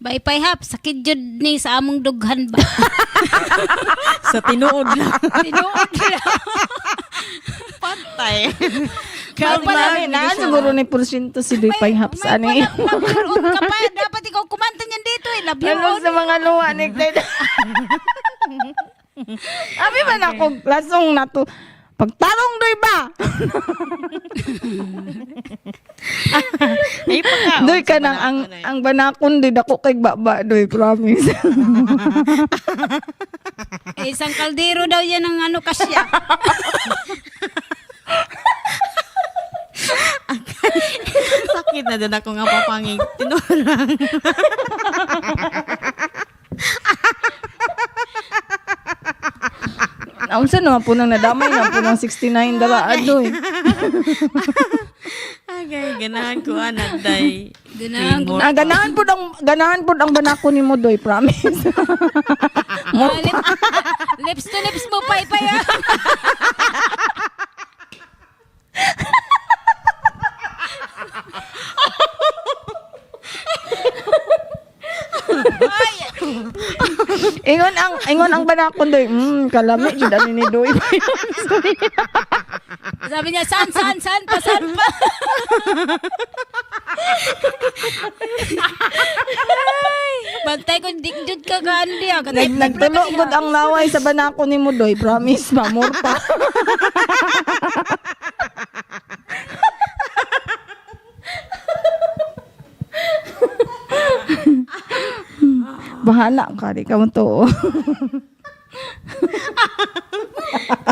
Baypay hap, sakit jud ni sa among dughan ba? Sa tinuod lang. Tinuod lang. Patay. Kahit pala, na siguro ni porsyento si Dipay Haps. Ano May yun? labyoon ka pa. Dapat ikaw kumanta niyan dito eh. Ano Labyoon. sa mga luwa ni Clyde? Abi ba na ako lasong na to? Pagtarong doy ba? Ay, pagka. Doy ka nang ang banakon doy dako kay baba doy, promise. Isang kaldero daw yan ng ano kasya. Sakit na doon ako nga papangig. Tinurang. Naunsa naman po nang nadamay na po ng 69 dalaan doy. Agay, ganahan ko anak, day. Ganahan ko. Ganahan po ang banakon ni mo doy, promise. Lips to lips mo, paypay ah. Ingon ang banakon doy. Kalami jud ani ni doy. Sabi niya, saan pa? Ay, bantay ko, dikjud ka gaandi ah. Nagtulo gud ang laway sa banakon ni mo doy, promise ba more pa. Bahala ka di ka mo to.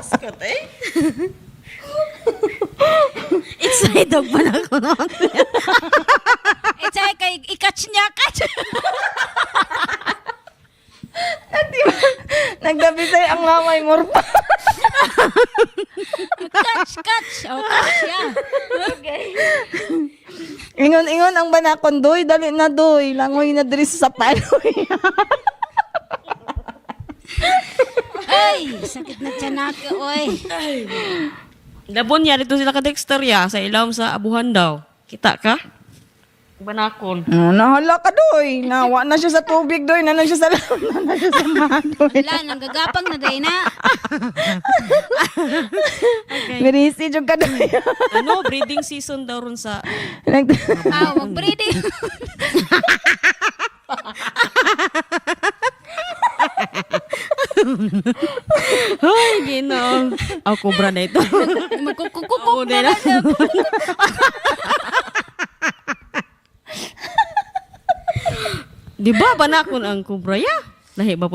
Scott, eh? Excited pa na ako noon. Eh, say, kay ikatch niya, catch. Nagdabisay ang laway more pa. Catch. Oh, catch ya. Ingon ang banakon doy, dali na doy, langoy na diri sa panoy. Ay, sakit na tiyan ako, oy. Labon niya, dito sila ka-Dexter ya, sa ilawom sa abuhan daw. Kita ka? Banakon. Nahala ka doy, nawa na siya sa tubig doy, na siya sa laman, na siya sa madoy. Wala, nanggagapang na day na. Okay. Mirisi jud ka doy. Ano, breeding season daw ron sa... Ah, mag-breeding. Hoy, gino. Aw, kubra na ito. Magkukukukuk na na lang. Di ba banakon ang kubra ya? Lahi ba po